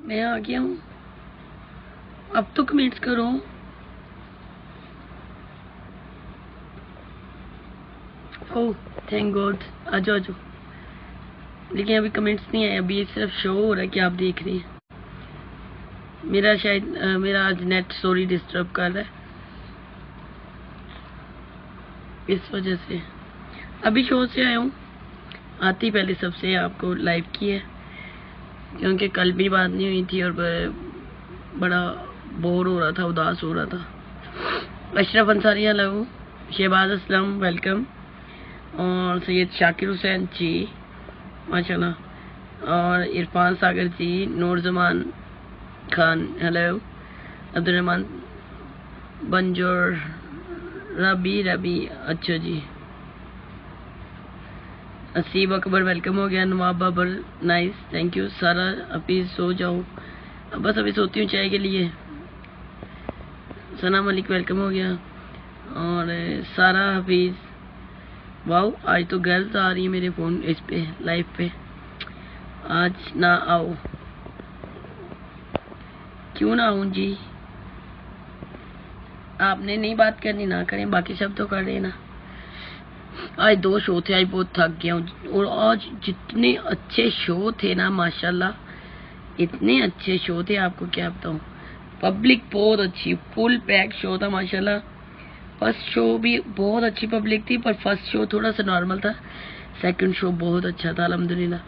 मैं आ गया हूँ, अब तो कमेंट्स करो। ओह थैंक गॉड, आ जाओ आ जाओ। लेकिन अभी कमेंट्स नहीं आए, अभी सिर्फ शो हो रहा है कि आप देख रहे हैं। मेरा शायद मेरा आज नेट सॉरी डिस्टर्ब कर रहा है, इस वजह से अभी शो से आया हूँ। आती पहले सबसे आपको लाइव की है, क्योंकि कल भी बात नहीं हुई थी और बड़ा बोर हो रहा था, उदास हो रहा था। अशरफ अंसारी हेलो, शहबाज असलम वेलकम, और सैयद शाकिर हुसैन जी माशाल्लाह, और इरफान सागर जी, नूरजमान खान हेलो, अब्दुलरहमान बंजोर, रबी अच्छा जी, असीब अकबर वेलकम हो गया, नवाब बाबर नाइस थैंक यू, सारा अभी सो जाओ, अब बस अभी सोती हूँ चाय के लिए। सना मलिक वेलकम हो गया, और सारा हफीज, वाओ आज तो गर्ल्स आ रही है मेरे फोन इस पे लाइव पे। आज ना आओ, क्यों ना आऊं जी, आपने नहीं बात करनी ना करें, बाकी सब तो कर रहे ना। आज 2 शो थे, आज बहुत थक गया हूँ, और आज जितने अच्छे शो थे ना माशाल्लाह, इतने अच्छे शो थे आपको क्या बताऊँ। पब्लिक बहुत अच्छी, फुल पैक शो था माशाल्लाह। फर्स्ट शो भी बहुत अच्छी पब्लिक थी, पर फर्स्ट शो थोड़ा सा नॉर्मल था, सेकंड शो बहुत अच्छा था अल्हम्दुलिल्लाह।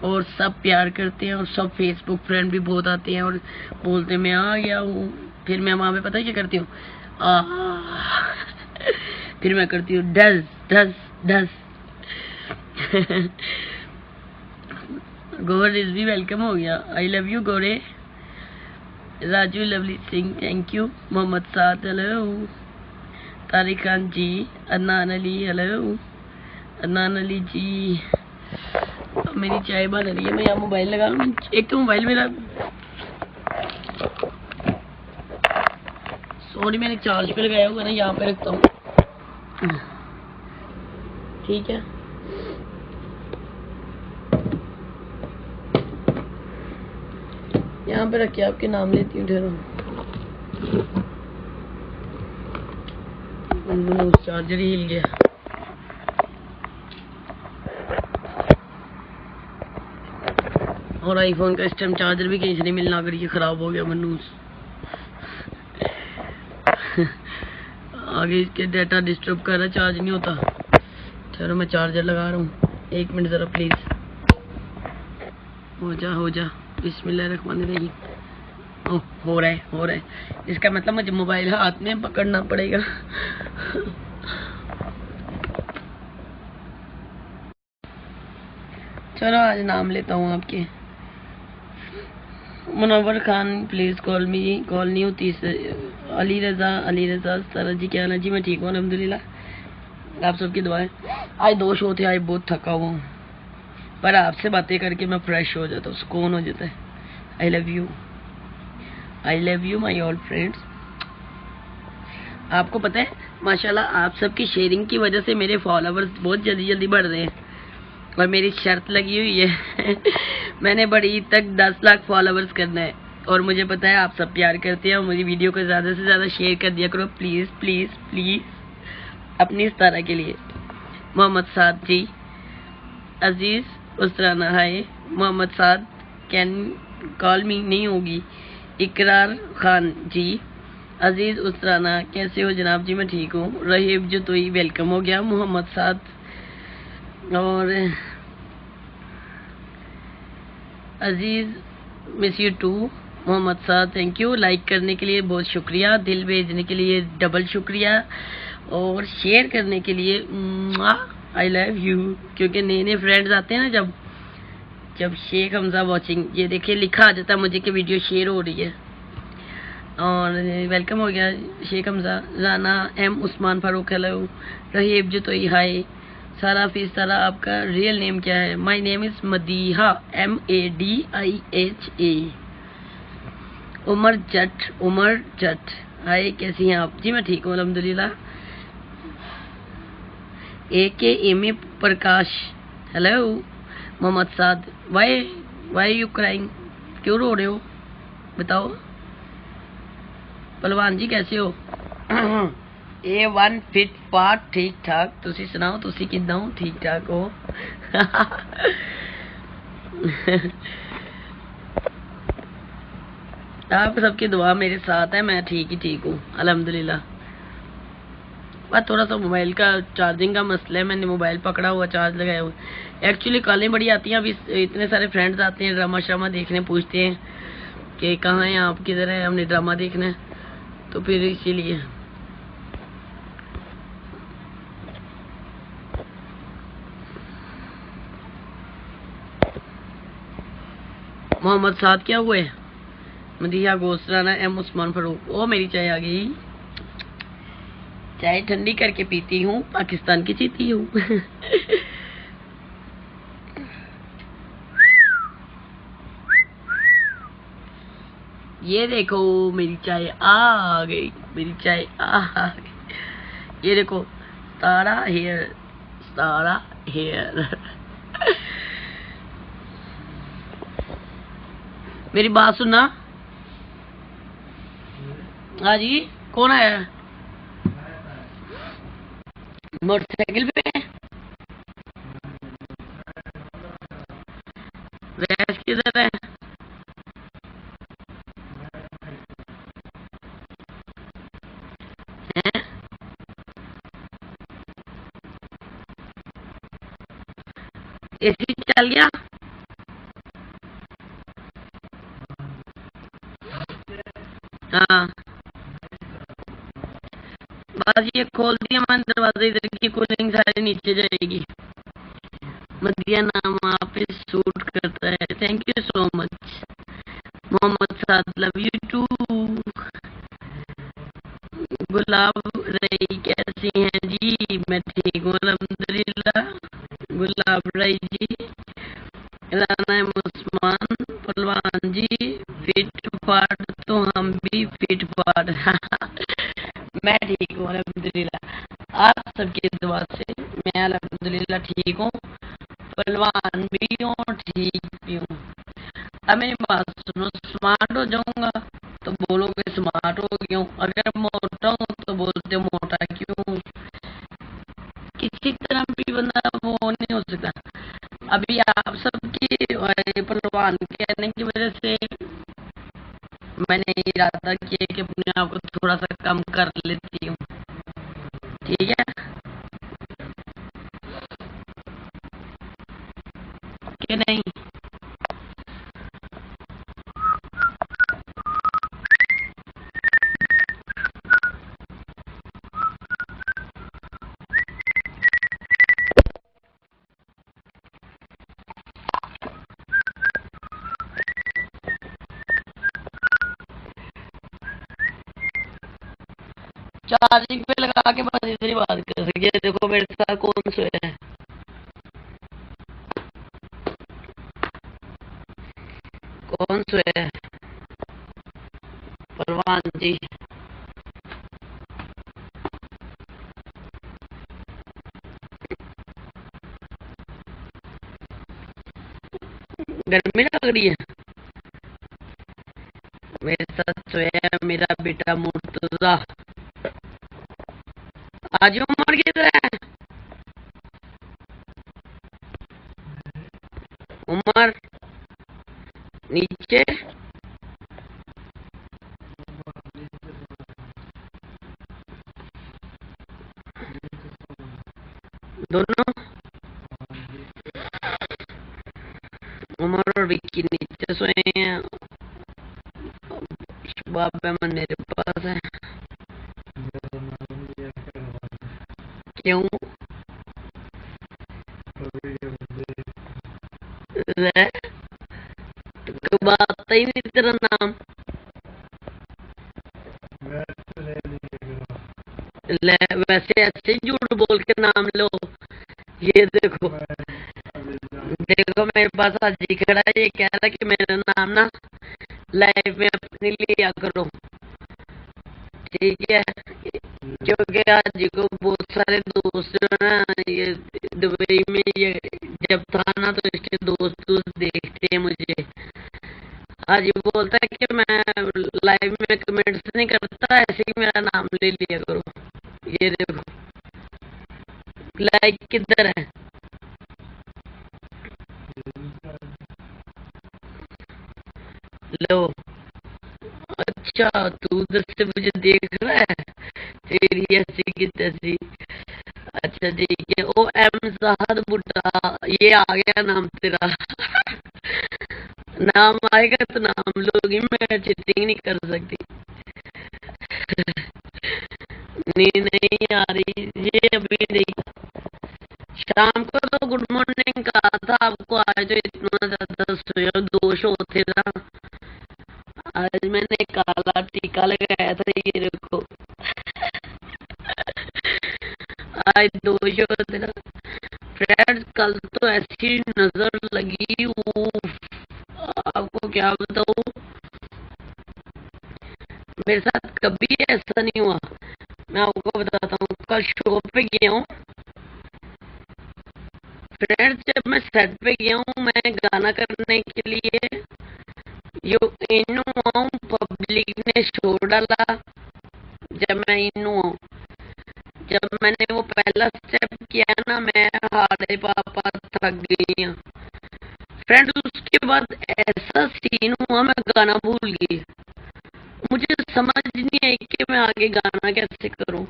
और सब प्यार करते हैं, और सब फेसबुक फ्रेंड भी बहुत आते हैं और बोलते हैं मैं आ गया हूँ। फिर मैं वहाँ पे पता है क्या करती हूँ, फिर मैं करती हूँ डस डस डस। गोर रिजवी वेलकम हो गया, आई लव यू गोरे। Raju Lovely Singh thank you, Mohammad Saad hello, Tariq Khan ji, Adnan Ali hello, Adnan Ali ji. मेरी चाय बन रही है, मैं यहाँ मोबाइल लगा लूँ, एक तो मोबाइल मेरा सॉरी मैंने चार्ज पे लगाया हुआ ना, यहाँ पे रखता हूँ, ठीक है। यहाँ पे रख के आपके नाम लेती हूँ, ठहरो। चार्जर ही हिल गया। और आईफोन का इस टाइम चार्जर भी कहीं से नहीं मिलना, अगर ये खराब हो गया मनूस। आगे इसके डाटा डिस्टर्ब कर रहा है, चार्ज नहीं होता। चलो मैं चार्जर लगा रहा हूँ, 1 मिनट जरा प्लीज। हो जा बिस्मिल्लाहिर्रहमानिर्रहीम। हो रहा है, इसका मतलब मुझे मोबाइल हाथ में पकड़ना पड़ेगा। चलो आज नाम लेता हूँ आपके। Munawwar Khan please call me, call नहीं होती। अली रजा सर जी क्या हाल है जी, मैं ठीक हूँ अल्हम्दुलिल्लाह, आप सबकी दुआएं। आज 2 शो थे, आज बहुत थका हुआ हूँ, पर आपसे बातें करके मैं फ्रेश हो जाता हूँ, सुकून हो जाता है। आई love you my old friends. आपको पता है माशाल्लाह आप सबकी शेयरिंग की वजह से मेरे फॉलोवर्स बहुत जल्दी बढ़ रहे हैं, और मेरी शर्त लगी हुई है मैंने बड़ी तक 10 लाख फॉलोवर्स करना है, और मुझे पता है आप सब प्यार करते हैं, और मेरी वीडियो को ज़्यादा से ज़्यादा शेयर कर दिया करो प्लीज़ प्लीज़ प्लीज़, अपनी इस तरह के लिए। मोहम्मद साद जी, अजीज़ उसराना हाय, मोहम्मद साद कैन कॉल मी नहीं होगी। इकरार खान जी, अजीज़ उसराना कैसे हो जनाब जी, मैं ठीक हूँ। रहीब जो तो ही वेलकम हो गया, मोहम्मद साद। और Aziz miss you too, Mohammad Saad thank you, like करने के लिए बहुत शुक्रिया, दिल भेजने के लिए डबल शुक्रिया, और शेयर करने के लिए आई लव यू। क्योंकि नए फ्रेंड्स आते हैं ना, जब शेख हमजा वॉचिंग, ये देखिए लिखा आ जाता है मुझे कि वीडियो शेयर हो रही है। और वेलकम हो गया शेख हमजा। राना एम उस्मान फारूक हेलो, रहीब जो तो हाय, सारा फीस सारा आपका रियल नेम क्या है? My name is Madiha, MADIHA। Umar Jatt hi, कैसी हैं आप जी? मैं ठीक हूँ अल्हम्दुलिल्लाह। AKMA Prakash hello, Mohammad Saad why you crying, क्यों रो रहे हो बताओ? पहलवान जी कैसे हो? A1 फिट फाट ठीक ठाक। तुसी सुनाओ, तुसी किदा हो? ठीक ठाक हो? आप सबकी दुआ मेरे साथ है, मैं ठीक ही ठीक हूँ अल्हम्दुलिल्लाह। बस थोड़ा सा मोबाइल का चार्जिंग का मसला है, मैंने मोबाइल पकड़ा हुआ चार्ज लगाया हुआ। एक्चुअली कॉलें बड़ी आती हैं, अभी इतने सारे फ्रेंड्स आते हैं ड्रामा श्रामा देखने, पूछते हैं कि कहाँ हैं आप, किधर है, हमने ड्रामा देखना है, तो फिर इसीलिए। मोहम्मद साद क्या हुए? मदीहा गोसराना एम उस्मान फरूक। ओ मेरी चाय आ गई, चाय ठंडी करके पीती हूँ, पाकिस्तान की जीती हूँ। ये देखो मेरी चाय आ गई, मेरी चाय आ गई। ये देखो सारा हेयर, सारा हेयर। मेरी बात सुनना। हाँ जी, कौन आया? मोटरसाइकिल पे? वैस किधर है? एसी चल गया? हाँ बस ये खोल दिया मैंने दरवाजा, इधर की कूलिंग सारी नीचे जाएगी। मदिया नाम आप पे सूट करता है, thank you so much. Mohammad Saad love you too. Gulab Rai कैसी हैं जी? मैं ठीक हूँ अल्हम्दुलिल्लाह। गुलाब रई जी, राना उस्मान, पहलवान जी फिट फाट, तो हम भी फिट फाट। मैं ठीक हूँ अल्हम्दुलिल्लाह, आप सबकी दुआ से मैं अल्हम्दुलिल्लाह ठीक हूँ, पहलवान भी हूँ, ठीक भी हूँ। अब मेरी बात सुनो, स्मार्ट हो जाऊंगा तो बोलोगे स्मार्ट हो गया हूँ, अगर मोटा हूँ तो बोलते हो मोटा क्यों हूँ। किसी तरह भी बंदा वो नहीं हो सकता। अभी आप सबकी पहलवान कहने की वजह से मैंने इरादा किया कि अपने आप को थोड़ा सा कम कर लेती हूँ, ठीक है कि नहीं? चार्जिंग पे लगा के बस इतनी बात कर सके। देखो मेरे साथ कौन सोया है, कौन सोया है? पहलवान जी। गर्मी लग रही है? मेरे साथ सोया है मेरा बेटा मुर्तजा। आज उमर किधर है? उमर नीचे। दोनों उमर और विक्की नीचे सोए हैं, शबाब अहमद मेरे पास है। क्यों? ले, तो बात ही नहीं तेरा नाम। ले, वैसे ऐसे झूठ बोल के नाम लो। ये देखो, देखो मेरे पास आज ही खड़ा है, ये कह रहा है कि मेरा नाम ना लाइफ में अपने लिया करो, ठीक है? क्योंकि आज जी को बहुत सारे दोस्त जो है ना, ये दुबई में ये जब था ना, तो इसके दोस्त देखते हैं मुझे। आज ये बोलता है कि मैं लाइव में कमेंट्स नहीं करता, ऐसे ही मेरा नाम ले लिया करो। ये देखो लाइक किधर है। लो, अच्छा तू उधर से मुझे देख रहा है, तेरी ऐसी की तैसी। अच्छा ठीक है, ओ एम साहब बुड्ढा, ये आ गया नाम तेरा। नाम आएगा तो नाम लोगी, मैं चीटिंग नहीं कर सकती। नहीं नहीं आ रही ये अभी नहीं। शाम को तो गुड मॉर्निंग कहा था आपको, आज जो इतना ज्यादा स्वयं दोष होते ना। आज मैंने काला टीका लगाया था, ये देखो। आज दोष होते ना। फ्रेंड्स कल तो ऐसी नजर लगी, उफ, आपको क्या बताऊं। मेरे साथ कभी ऐसा नहीं हुआ। मैं आपको बताता हूँ, कल शो पे गया हूँ फ्रेंड्स, जब मैं सेट पे गया हूँ मैं गाना करने के लिए, यो इन हूँ, पब्लिक ने शो डाला। जब मैं इन हूँ, जब मैंने वो पहला स्टेप किया ना, मैं हारे पापा थक गई हूँ फ्रेंड्स। उसके बाद ऐसा सीन हुआ, मैं गाना भूल गई। मुझे समझ नहीं आई कि मैं आगे गाना कैसे करूं।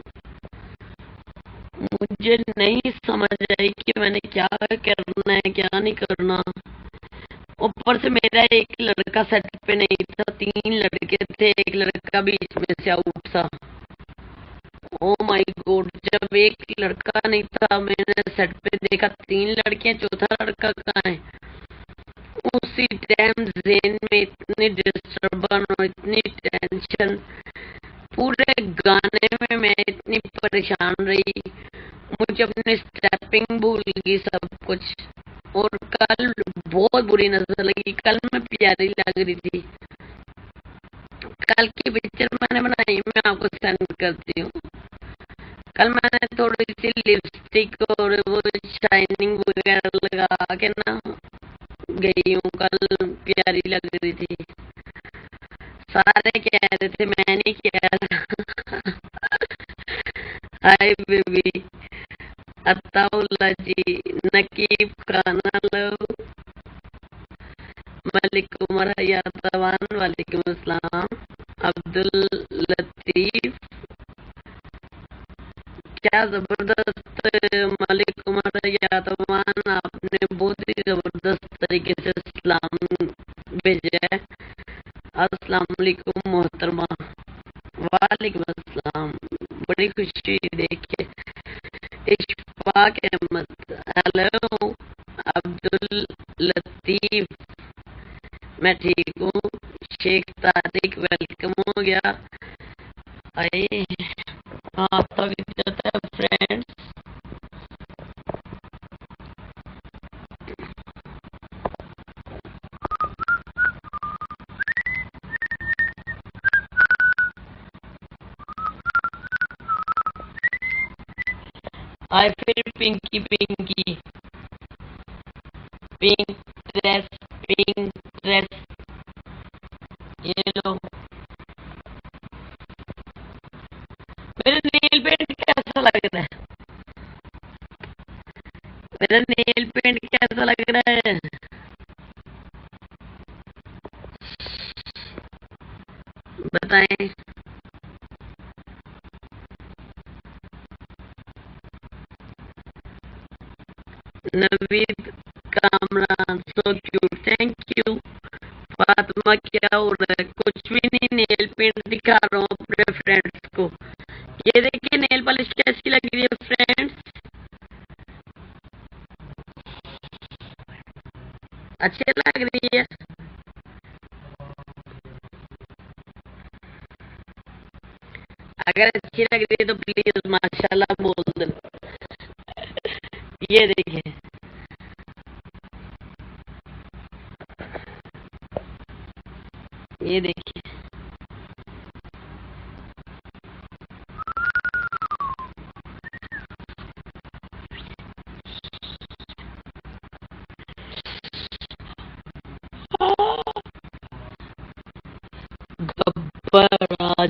मुझे नहीं समझ आई कि मैंने क्या करना है क्या नहीं करना। ऊपर से मेरा एक लड़का सेट पे नहीं था, 3 लड़के थे, एक लड़का बीच में से आउट था। ओ माय गॉड, जब एक लड़का नहीं था, मैंने सेट पे देखा 3 लड़के, चौथा लड़का कहाँ है। उसी टाइम जेन में इतनी डिस्टर्बन और इतनी टेंशन, पूरे गाने में मैं इतनी परेशान रही, मुझे अपनी स्टेपिंग भूल गई सब कुछ। और कल बहुत बुरी नजर लगी, कल मैं प्यारी लग रही थी। कल की पिक्चर मैंने बनाई, मैं आपको सेंड करती हूँ। कल मैंने थोड़ी सी लिपस्टिक और वो शाइनिंग वगैरह लगा के ना गई हूँ, कल प्यारी लग रही थी। सारे कह रहे थे, मैं नहीं कह रहा। हाय बेबी, अताउल्ला जी, नकीब खाना लो, मलिक उमर हयातवान, वालेकुम अस्सलाम, अब्दुल लतीफ, क्या जबरदस्त। मलिक उमर हयातवान, आपने बहुत ही जबरदस्त तरीके से सलाम भेजा है। अस्सलाम वालेकुम मोहतरमा। वालेकुम अस्सलाम, बड़ी खुशी हुई देख के। इशफाक अहमद, हेलो। अब्दुल लतीफ, मैं ठीक हूँ। शेख तारिक, वेलकम हो गया। आए हाँ, तभी जाता है फ्रेंड्स। आए फिर Pinki Pinki, pink dress, pink dress, ये लो। मेरा नेल पेंट कैसा लग रहा है? मेरा नेल पेंट कैसा लग रहा है? बताएं। Naveed Kamran, so cute, thank you. Fatima, क्या हो रहा है? कुछ भी नहीं, नेल पेंट दिखा रहा हूँ अपने फ्रेंड्स को। ये देखिए नेल पॉलिश कैसी लग रही है फ्रेंड्स, अच्छी लग रही है। अगर अच्छी लग रही है तो प्लीज माशाल्लाह बोल देना। ये देखिए, ये देखिए।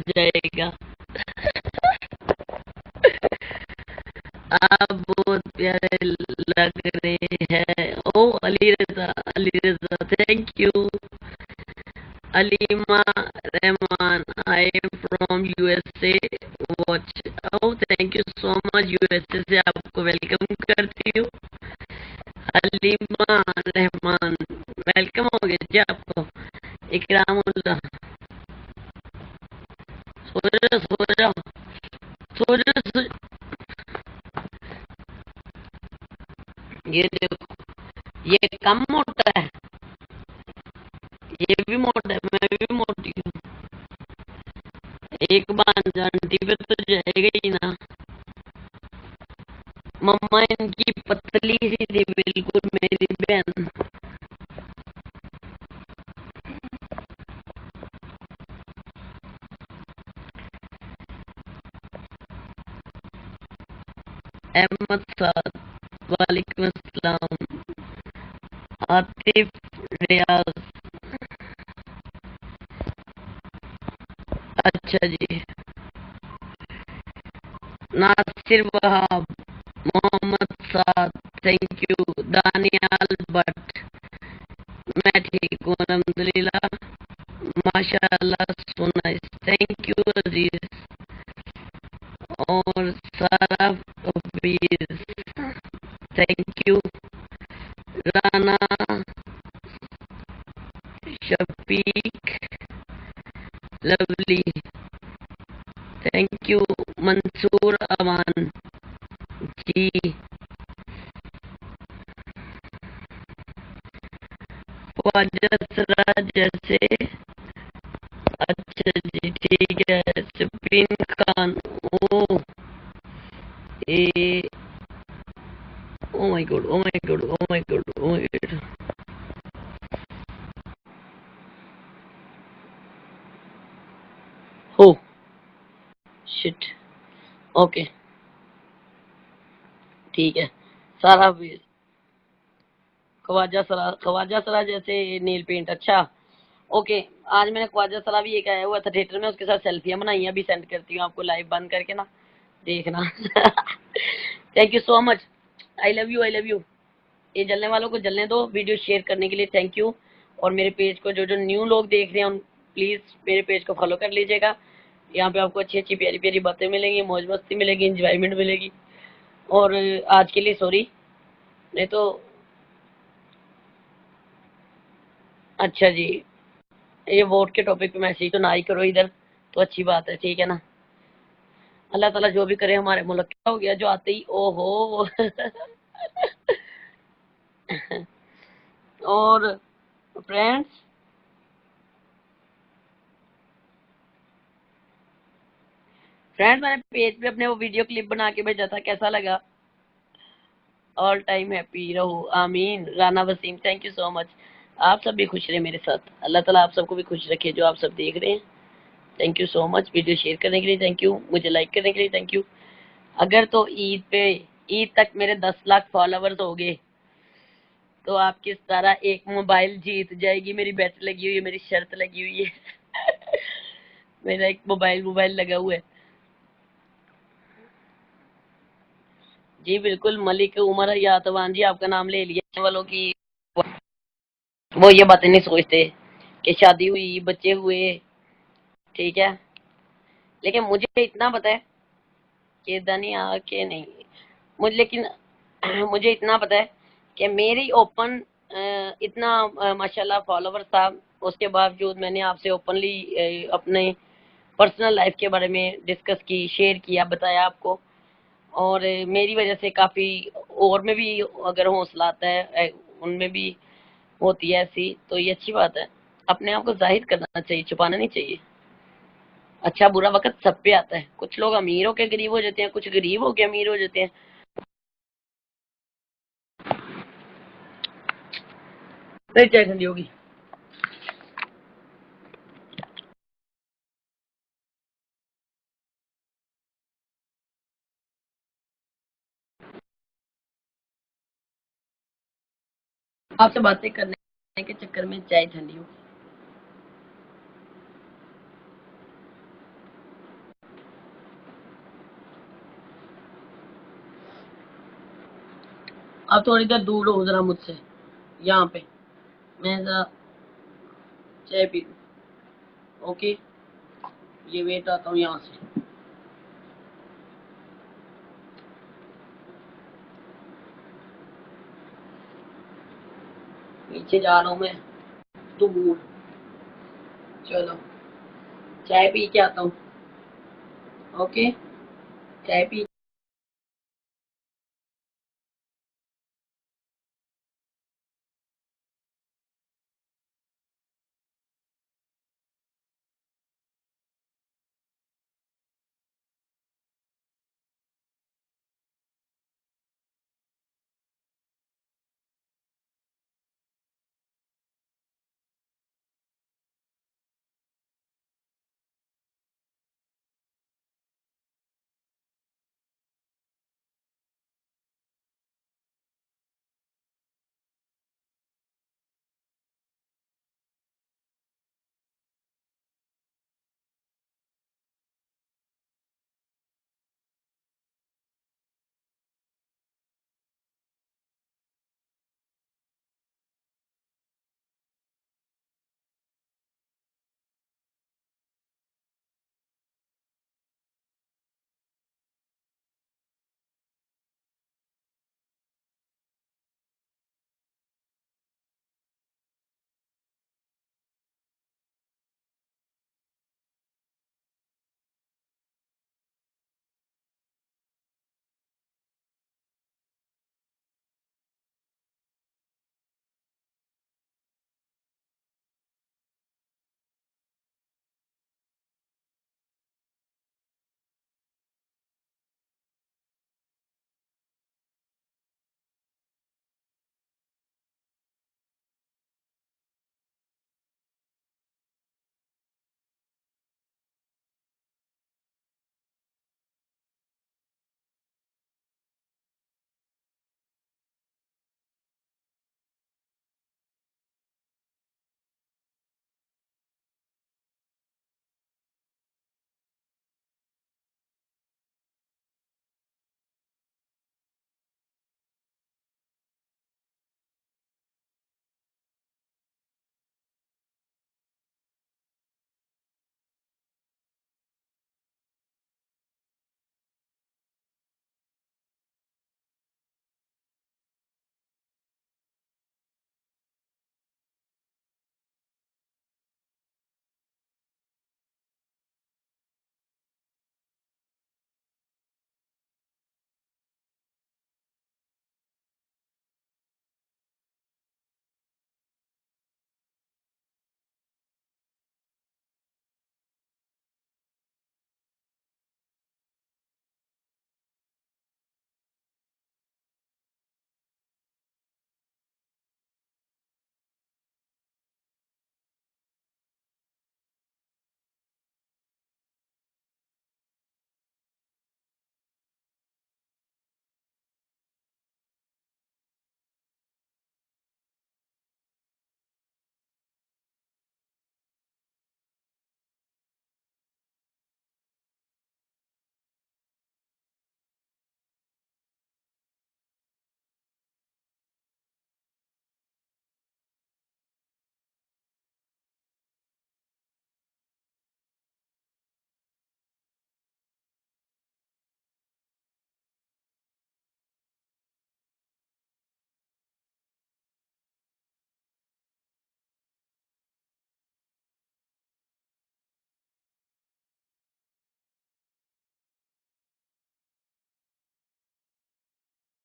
जाएगा। आप बहुत प्यारे लग रहे हैं। Oh Ali Raza thank you. Alima Rahman I am from USA watch. Oh thank you so much, USA से आपको वेलकम करती हूँ। हलीमा रहमान वेलकम हो गया जी आपको। इकरामुल्ला सो जाओ सो जाओ सो जाओ। ये देखो, ये कम मोटा है, ये भी मोटा है, मैं भी मोटी हूँ। एक बार आंटी पे तो जाएगा ही ना। मम्मा इनकी पतली सी थी बिल्कुल मेरी बहन। अहमद साद वालेकुम अस्सलाम। आतिफ रियाज अच्छा जी। Nasir Wahab Mohammad Saad thank you. दानियाल भट्ट मैं ठीक हूँ अल्हम्दुलिल्लाह माशाअल्लाह so nice thank you Aziz. और Sara Hafeez thank you. Rana Shafiq lovely thank you. Mansoor Aman ji Khwaja Siraj जैसे अच्छा जी ठीक है। Safeen Khan oh a oh my God oh my God oh my God oh my God. Oh shit okay ठीक है। सारा ख्वाजा सरा जैसे नील पेंट अच्छा ओके। आज मैंने ख्वाजा सरा भी एक आया हुआ था थिएटर में, उसके साथ सेल्फियां बनाई हैं, अभी सेंड करती हूँ आपको लाइव बंद करके ना देखना। Thank you so much. I love you I love you. ये जलने वालों को जलने दो। वीडियो शेयर करने के लिए थैंक यू। और मेरे पेज को जो जो न्यू लोग देख रहे हैं उन प्लीज मेरे पेज को फॉलो कर लीजिएगा। यहाँ पे आपको अच्छी अच्छी प्यारी प्यारी बातें मिलेंगी, मौज मस्ती मिलेगी, इंजॉयमेंट मिलेगी। और आज के लिए सॉरी नहीं तो अच्छा जी। ये वोट के टॉपिक पे मैसेज तो ना ही करो इधर, तो अच्छी बात है ठीक है ना। अल्लाह ताला जो भी करे हमारे मुल्क क्या हो गया जो आते ही ओहो। और फ्रेंड्स मैंने पेज पे अपने वो वीडियो क्लिप बना के भेजा था, कैसा लगा? ऑल टाइम हैप्पी रहो आमीन। Rana Wasim thank you so much. आप सब भी खुश रहे मेरे साथ, अल्लाह ताला आप सबको भी खुश रखे जो आप सब देख रहे हैं। Thank you so much. Video share करने के लिए थैंक यू, मुझे लाइक करने के लिए थैंक यू। अगर तो ईद तक मेरे 10 लाख फॉलोवर्स हो गए तो आपकी इस तरह एक मोबाइल जीत जाएगी। मेरी बेट लगी हुई है, मेरी शर्त लगी हुई है। मेरा एक मोबाइल लगा हुआ है जी बिल्कुल। मलिक उमर यातवान जी आपका नाम ले लिया वालों की। वो ये बातें नहीं सोचते कि शादी हुई बच्चे हुए ठीक है। लेकिन मुझे इतना पता है कि दुनिया के नहीं मुझे लेकिन मुझे इतना पता है कि मेरी ओपन इतना माशाल्लाह फॉलोवर्स था, उसके बावजूद मैंने आपसे ओपनली अपने पर्सनल लाइफ के बारे में डिस्कस की, शेयर किया, बताया आपको। और मेरी वजह से काफ़ी और में भी अगर हौसला आता है उनमें भी होती है ऐसी, तो ये अच्छी बात है। अपने आप को जाहिर करना चाहिए, छुपाना नहीं चाहिए। अच्छा बुरा वक्त सब पे आता है, कुछ लोग अमीर होके गरीब हो जाते हैं, कुछ गरीब होके अमीर हो जाते हैं। नहीं चाय ठंडी होगी। आपसे बातें करने के चक्कर में चाय ठंडी होगी। अब थोड़ी देर दूर हो जरा मुझसे, यहाँ पे मैं जरा चाय पी लूं। ओके, ये वेट आता हूँ यहाँ से। नीचे जा रहा हूँ मैं दूर। चलो चाय पी के आता हूँ। ओके, चाय पी